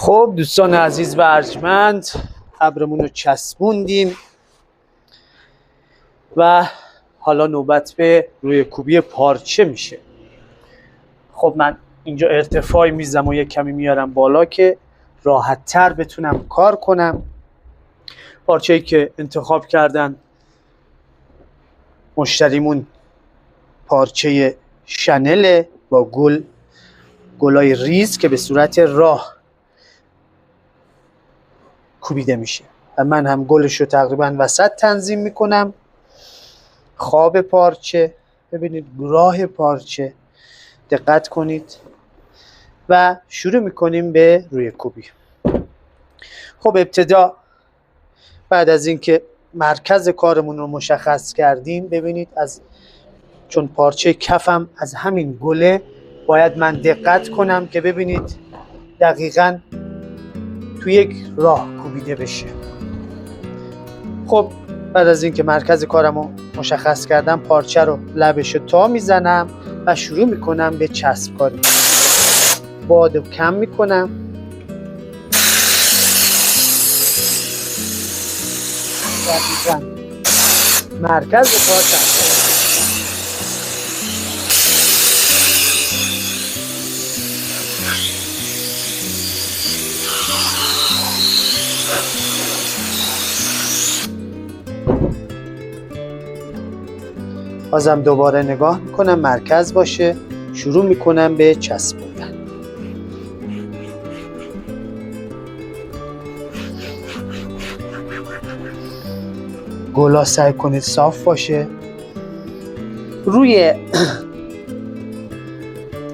خب دوستان عزیز و ارجمند، ابرمون رو چسبوندیم و حالا نوبت به روی کوبی پارچه میشه. خب من اینجا ارتفاعی میزم و یک کمی میارم بالا که راحت تر بتونم کار کنم. پارچه‌ای که انتخاب کردن مشتریمون پارچه شنل با گلای ریز که به صورت راه کوبیده میشه و من هم گلش رو تقریبا وسط تنظیم میکنم. خواب پارچه، ببینید راه پارچه، دقت کنید و شروع میکنیم به روی کوبی. خب ابتدا بعد از اینکه مرکز کارمون رو مشخص کردیم، ببینید چون پارچه کفم از همین گله باید من دقت کنم که ببینید دقیقاً تو یک راه کوبیده بشه. خب بعد از اینکه مرکز کارم رو مشخص کردم، پارچه رو لبش رو تا میزنم و شروع میکنم به چسب کاری. باد رو کم میکنم دقیقاً مرکز پارچه. بازم دوباره نگاه میکنم مرکز باشه، شروع میکنم به چسبوندن. گلا سعی کنید صاف باشه. روی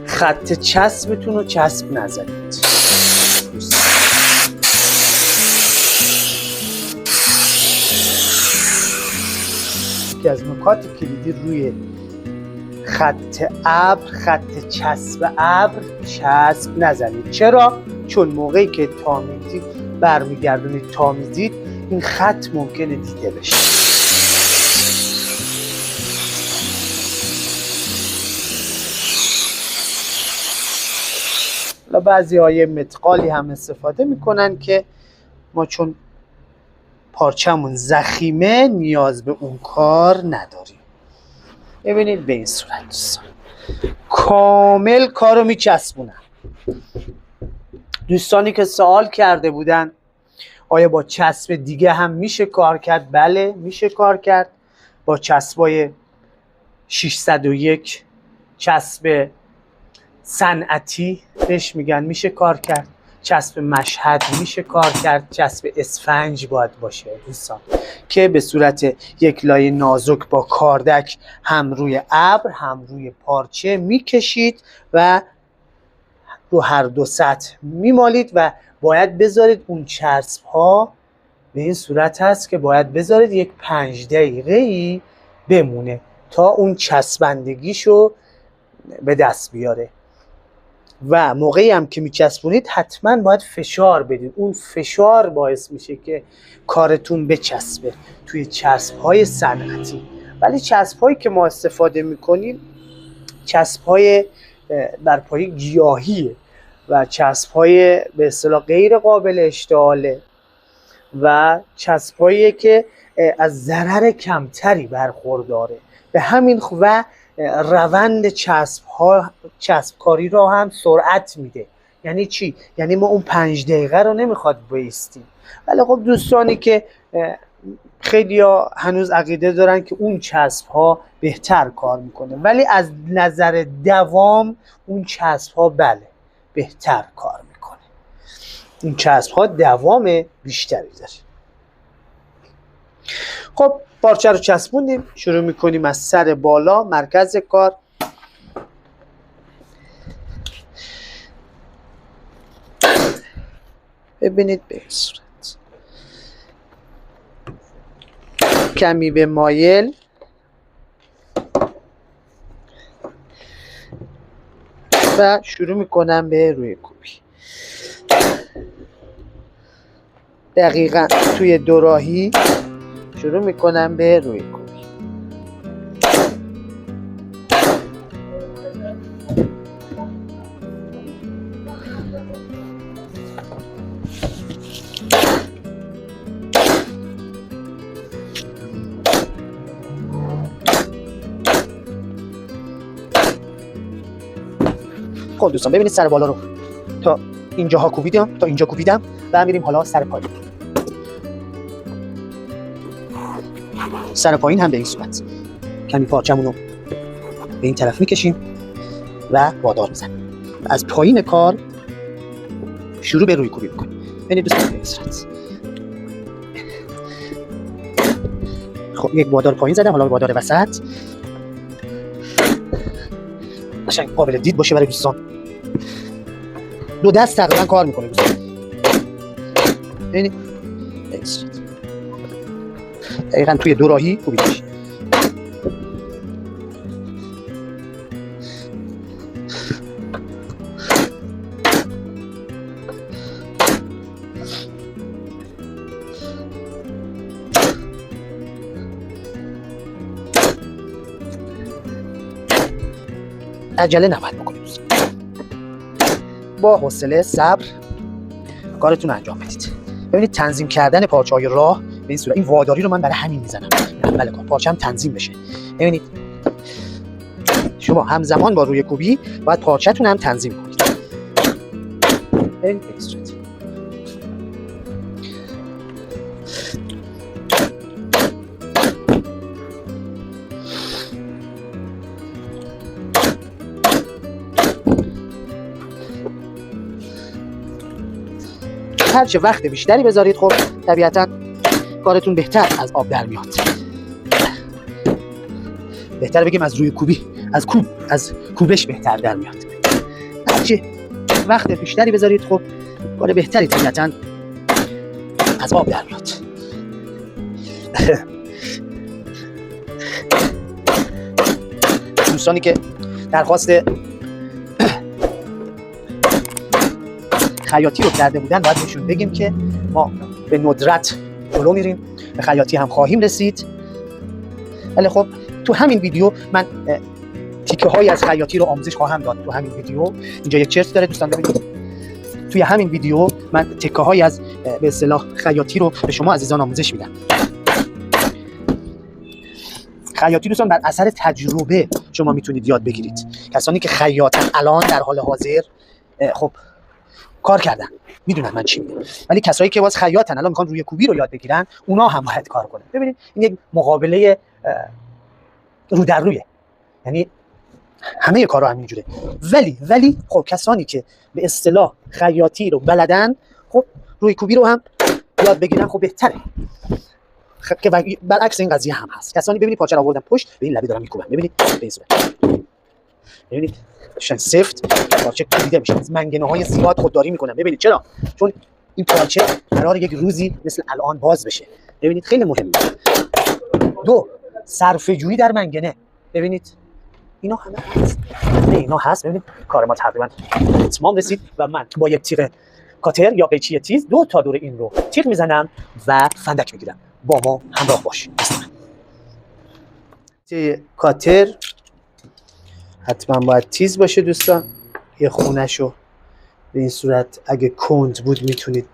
خط چسبتون رو چسب نزنید. یکی از نکات کلیدی روی خط ابر، خط چسب ابر چسب نزنید. چرا؟ چون موقعی که تامیزی برمیگردونید تامیزید، این خط ممکنه دیده بشه. بعضی های متقالی هم استفاده میکنن که ما چون پارچمون ضخیمه نیاز به اون کار نداریم. ببینید به این صورت دوستان کامل کارو میچسبونم. دوستانی که سوال کرده بودن آیا با چسب دیگه هم میشه کار کرد؟ بله میشه کار کرد. با چسبای 601 چسب صنعتی بهش میگن میشه کار کرد. چسب مشهد میشه کار کرد. چسب اسفنج باید باشه دوستان که به صورت یک لایه نازک با کاردک هم روی ابر هم روی پارچه میکشید و رو هر دو سطح میمالید و باید بذارید اون چسب ها به این صورت هست که باید بذارید یک 5 دقیقه‌ای بمونه تا اون چسبندگیشو به دست بیاره. و موقعی هم که میچسبونید حتما باید فشار بدید. اون فشار باعث میشه که کارتون بچسبه توی چسب‌های صنعتی. ولی چسب‌هایی که ما استفاده میکنیم چسب‌های بر پایه گیاهیه و چسب‌های به اصطلاح غیر قابل اشتعاله و چسب‌هایی که از ضرر کمتری برخورداره. به همین و روند چسبکاری را هم سرعت میده. یعنی چی؟ یعنی ما اون 5 دقیقه رو نمیخواد بایستیم. ولی خب دوستانی که خیلی ها هنوز عقیده دارن که اون چسب ها بهتر کار میکنه، ولی از نظر دوام اون چسب ها بله بهتر کار میکنه. اون چسب ها دوام بیشتری داره. خب پارچه رو چسبوندیم، شروع میکنیم از سر بالا مرکز کار. ببینید به این صورت کمی به مایل و شروع میکنم به روی کوبی. دقیقاً توی دوراهی شروع میکنم به روی کوبی. خب دوستان ببینید سر بالا رو تا اینجاها کوبیدم، تا اینجا کوبیدم و میریم حالا سر پایین. سر پایین هم به این صورت کمی پارچمون رو به این طرف میکشیم و وادار میزنیم. از پایین کار شروع به روی کوبی میکنیم. ببینید دوستان به این صورت. خب یک وادار پایین زدم، حالا وادار وسط قشنگ قابل دید باشه برای دوستان. دو دست تقریبا کار میکنه دوستان. ببینید به این صورت دقیقا توی دو راهی کوبیده میشه. عجله نباید بکنید، با حوصله صبر کارتون رو انجام بدید. ببینید تنظیم کردن پارچه‌های راه به این صورت. این واداری رو من برای همین میزنم، اول کار پارچه‌ام تنظیم بشه. ببینید شما همزمان با روی کوبی باید پارچه‌تون هم تنظیم کنید. ببینید به این صورت. هرچه وقت بیشتری بذارید خب طبیعتا کارتون بهتر از آب در میاد. بهتر بگیم از روی کوبی، از کوبش بهتر در میاد. هرچه وقت بیشتری بذارید خب کار بهتری طبیعتا از آب در میاد. دوستانی که درخواست خیاطی رو کرده بودن باید بهشون بگیم که ما به ندرت جلو میریم، به خیاطی هم خواهیم رسید. ولی خب تو همین ویدیو من تیکه هایی از خیاطی رو آموزش خواهم داد. تو همین ویدیو اینجا یک چرت داره دوستان، ببینید توی همین ویدیو من تیکه هایی از به اصطلاح خیاطی رو به شما عزیزان آموزش میدم. خیاطی دوستان بر اثر تجربه شما میتونید یاد بگیرید. کسانی که خیاطن الان در حال حاضر خب کار کردن میدونن من چی میگم، ولی کسایی که باز خیاطن الان میخوان روی کوبی رو یاد بگیرن اونا هم باید کار کنن. ببینید این یک مقابله رو در رویه، یعنی همه کارا همینجوره. ولی خب کسانی که به اصطلاح خیاطی رو بلدن خب روی کوبی رو هم یاد بگیرن خب بهتره. که برعکس این قضیه هم هست. کسانی ببینید پاچه رو آوردن پشت به این لبه دارن میکوبن. ببینید به این صورت. ببینید شن سفت پارچه کوبیده میشه. از منگنه‌های زیاد خودداری میکنن. ببینید چرا؟ چون این پارچه قرار یک روزی مثل الان باز بشه. ببینید خیلی مهمه. دو، صرفه‌جویی در منگنه. ببینید اینا همه هست. اینا هست. ببینید کار ما تقریبا اتمام رسید و من با یک تیغ کاتر یا قیچی تیز 2 تا دور این رو تیغ میزنم و فندک میگیرم. با ما همراه باش. کاتر حتما باید تیز باشه دوستان. یه خونه‌شو به این صورت اگه کند بود میتونید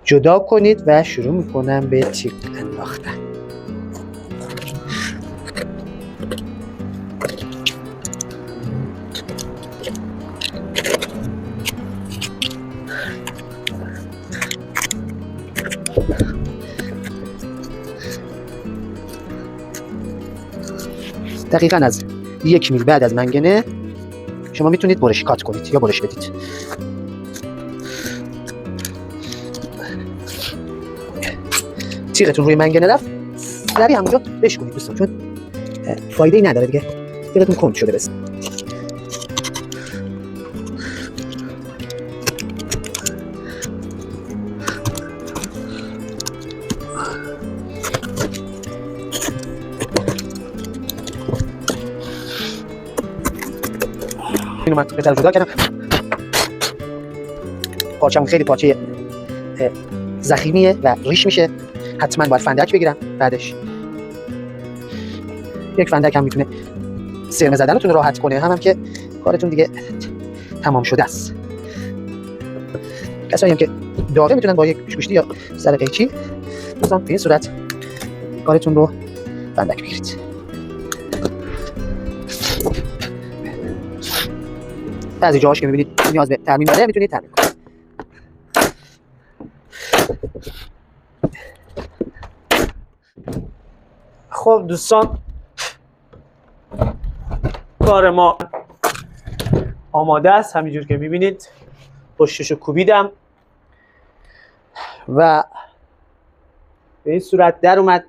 جدا کنید و شروع میکنم به تیغ انداختن. دقیقاً از 1 میل بعد از منگنه شما میتونید برش کات کنید یا برش بدید. تیغتون روی منگنه رفت، لبی همونجا بشکنید دوستان، چون فایده ای نداره دیگه. تیغتون کند شده بس. اینو من بهتر جدا کردم. پارچه‌مون خیلی پارچه ضخیمیه و ریش میشه. حتما باید فندک بگیرم. بعدش یک فندک هم میتونه سرمه زدنتون راحت کنه، هم که کارتون دیگه تمام شده است. کسایی هم که داغه میتونن با یک گوشتی یا سر قیچی مثلا به این صورت کارتون رو فندک بگیرید. بعضی جاهاش که می‌بینید نیاز به ترمیم داره میتونید ترمیم کنید. خب دوستان، کار ما آماده است. همینجور که میبینید پشتشو کوبیدم و به این صورت در اومد.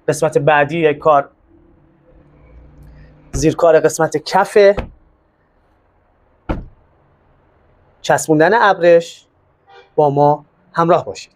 قسمت بعدی کار زیر کار قسمت کفه، چسبوندن ابرش. با ما همراه باشید.